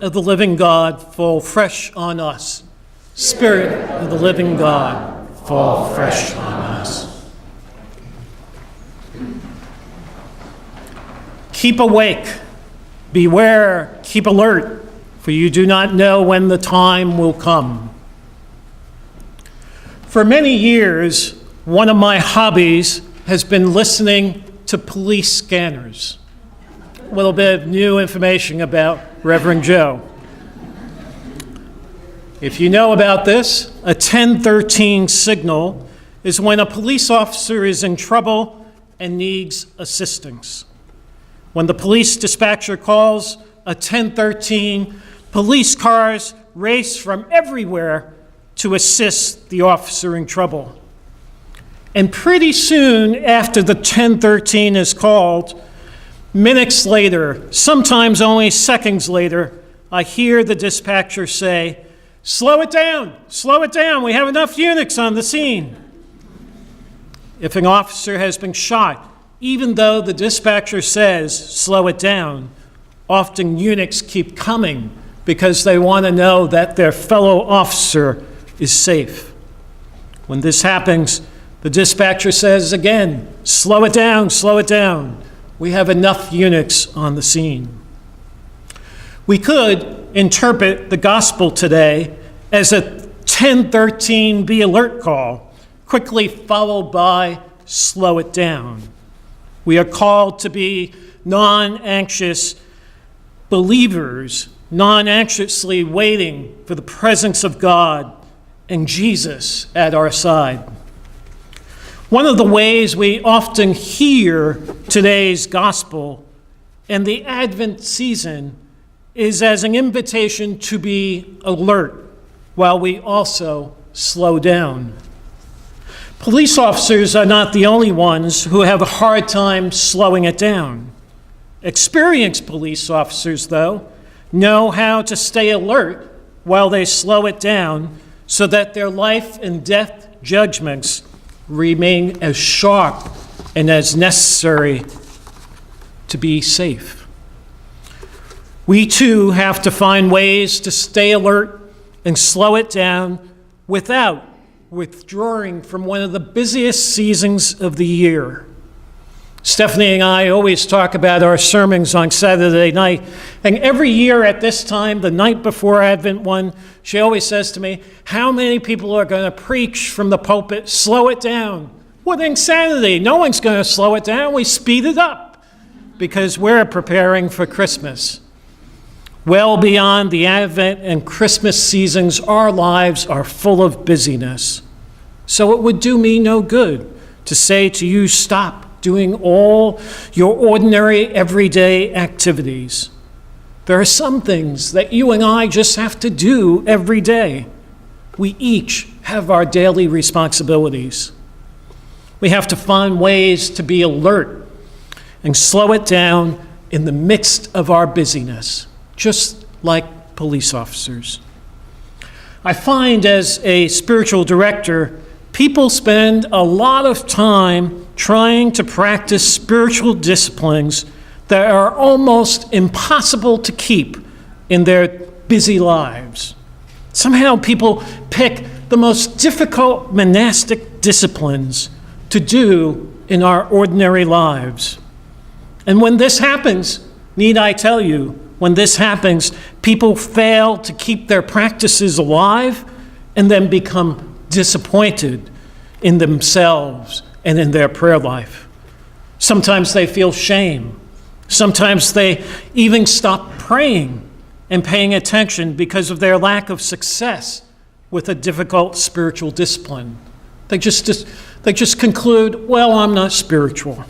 of the living God, fall fresh on us. Spirit of the living God, fall fresh on us. Keep awake, beware, keep alert, for you do not know when the time will come. For many years, one of my hobbies has been listening to police scanners. A little bit of new information about Reverend Joe. If you know about this, a 1013 signal is when a police officer is in trouble and needs assistance. When the police dispatcher calls a 1013, police cars race from everywhere to assist the officer in trouble. And pretty soon after the 1013 is called, minutes later, sometimes only seconds later, I hear the dispatcher say, slow it down, we have enough eunuchs on the scene. If an officer has been shot, even though the dispatcher says, slow it down, often eunuchs keep coming because they want to know that their fellow officer is safe. When this happens, the dispatcher says again, slow it down. We have enough eunuchs on the scene. We could interpret the gospel today as a 1013 be alert call, quickly followed by slow it down. We are called to be non-anxious believers, non-anxiously waiting for the presence of God and Jesus at our side. One of the ways we often hear today's gospel and the Advent season is as an invitation to be alert while we also slow down. Police officers are not the only ones who have a hard time slowing it down. Experienced police officers, though, know how to stay alert while they slow it down so that their life and death judgments remain as sharp and as necessary to be safe. We too have to find ways to stay alert and slow it down without withdrawing from one of the busiest seasons of the year. Stephanie and I always talk about our sermons on Saturday night, and every year at this time, the night before Advent one, she always says to me, how many people are going to preach from the pulpit, slow it down? What insanity, no one's going to slow it down, we speed it up, because we're preparing for Christmas. Well beyond the Advent and Christmas seasons, our lives are full of busyness. So it would do me no good to say to you, stop doing all your ordinary, everyday activities. There are some things that you and I just have to do every day. We each have our daily responsibilities. We have to find ways to be alert and slow it down in the midst of our busyness, just like police officers. I find as a spiritual director, people spend a lot of time trying to practice spiritual disciplines that are almost impossible to keep in their busy lives. Somehow people pick the most difficult monastic disciplines to do in our ordinary lives. And when this happens, need I tell you, when this happens, people fail to keep their practices alive and then become disappointed in themselves and in their prayer life. Sometimes they feel shame. Sometimes they even stop praying and paying attention because of their lack of success with a difficult spiritual discipline. They just conclude, well, I'm not spiritual,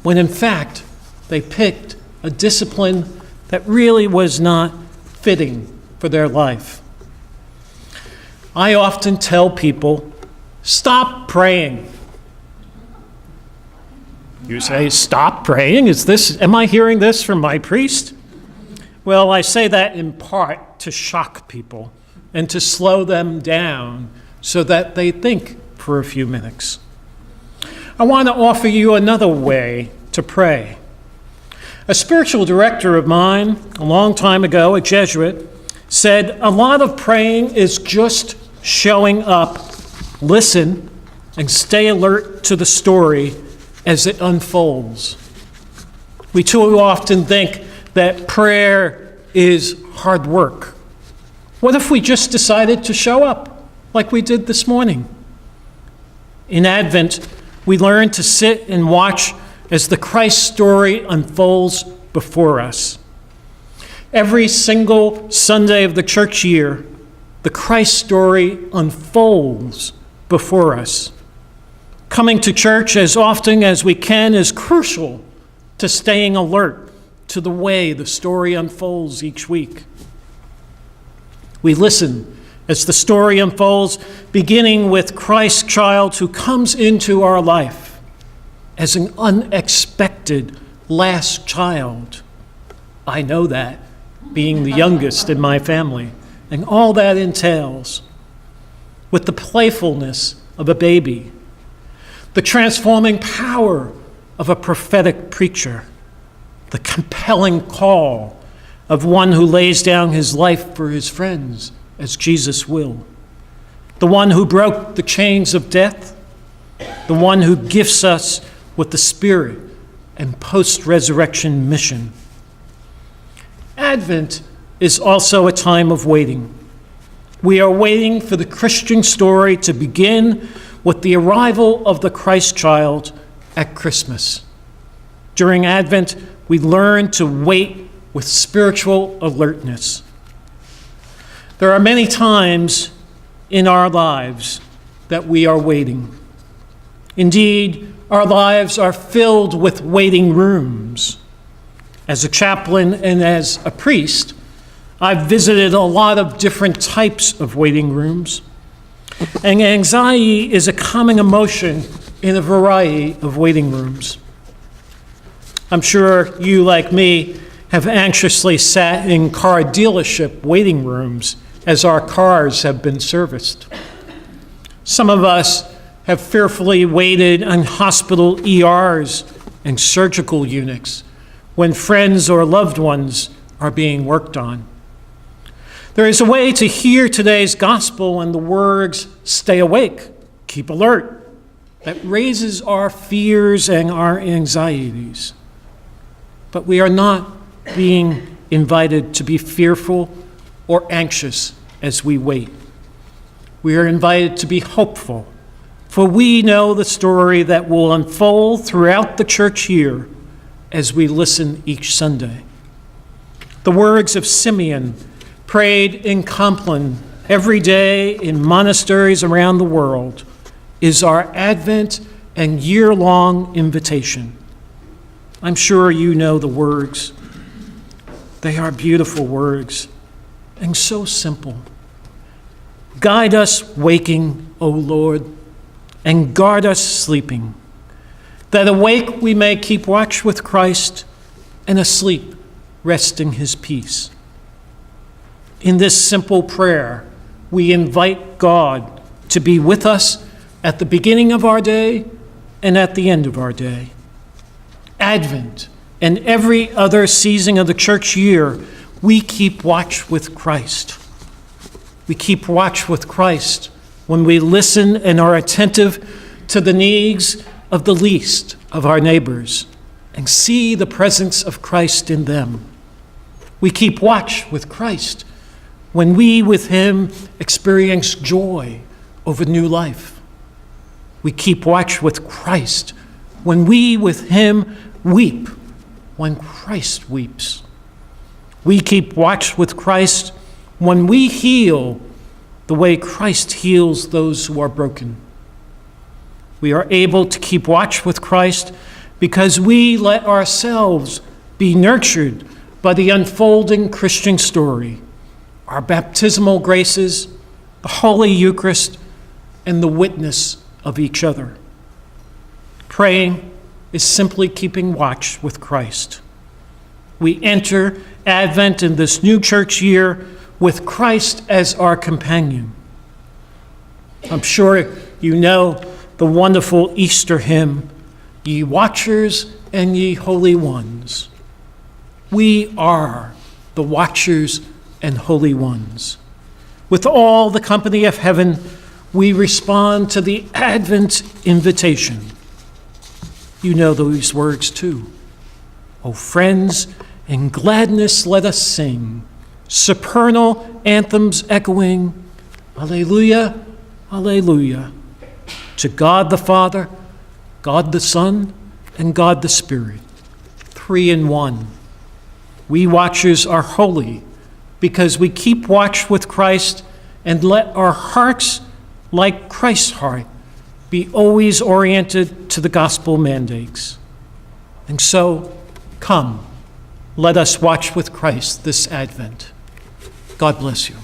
when in fact they picked a discipline that really was not fitting for their life. I often tell people, stop praying. You say, stop praying? Am I hearing this from my priest? Well, I say that in part to shock people and to slow them down so that they think for a few minutes. I want to offer you another way to pray. A spiritual director of mine, a long time ago, a Jesuit, said a lot of praying is just showing up, listen, and stay alert to the story as it unfolds. We too often think that prayer is hard work. What if we just decided to show up like we did this morning? In Advent, we learn to sit and watch as the Christ story unfolds before us. Every single Sunday of the church year, the Christ story unfolds before us. Coming to church as often as we can is crucial to staying alert to the way the story unfolds each week. We listen as the story unfolds, beginning with Christ's child who comes into our life as an unexpected last child. I know that, being the youngest in my family, and all that entails. With the playfulness of a baby, the transforming power of a prophetic preacher, the compelling call of one who lays down his life for his friends, as Jesus will, the one who broke the chains of death, the one who gifts us with the Spirit and post-resurrection mission. Advent is also a time of waiting. We are waiting for the Christian story to begin with the arrival of the Christ child at Christmas. During Advent, we learn to wait with spiritual alertness. There are many times in our lives that we are waiting. Indeed, our lives are filled with waiting rooms. As a chaplain and as a priest, I've visited a lot of different types of waiting rooms. And anxiety is a common emotion in a variety of waiting rooms. I'm sure you, like me, have anxiously sat in car dealership waiting rooms as our cars have been serviced. Some of us have fearfully waited in hospital ERs and surgical units when friends or loved ones are being worked on. There is a way to hear today's gospel and the words, "Stay awake, keep alert," that raises our fears and our anxieties. But we are not being invited to be fearful or anxious as we wait. We are invited to be hopeful, for we know the story that will unfold throughout the church year as we listen each Sunday. The words of Simeon, prayed in Compline every day in monasteries around the world, is our Advent and year-long invitation. I'm sure you know the words. They are beautiful words and so simple. Guide us waking, O Lord, and guard us sleeping, that awake we may keep watch with Christ, and asleep rest in his peace. In this simple prayer, we invite God to be with us at the beginning of our day and at the end of our day. Advent and every other season of the church year, we keep watch with Christ. We keep watch with Christ when we listen and are attentive to the needs of the least of our neighbors and see the presence of Christ in them. We keep watch with Christ when we with him experience joy over new life. We keep watch with Christ when we with him weep when Christ weeps. We keep watch with Christ when we heal the way Christ heals those who are broken. We are able to keep watch with Christ because we let ourselves be nurtured by the unfolding Christian story, our baptismal graces, the Holy Eucharist, and the witness of each other. Praying is simply keeping watch with Christ. We enter Advent in this new church year with Christ as our companion. I'm sure you know the wonderful Easter hymn, "Ye watchers and ye holy ones, We are the watchers and holy ones. With all the company of heaven, we respond to the Advent invitation. You know these words too. O friends, in gladness let us sing, supernal anthems echoing, Alleluia, Alleluia, to God the Father, God the Son, and God the Spirit, three in one. We watchers are holy because we keep watch with Christ and let our hearts, like Christ's heart, be always oriented to the gospel mandates. And so, come, let us watch with Christ this Advent. God bless you.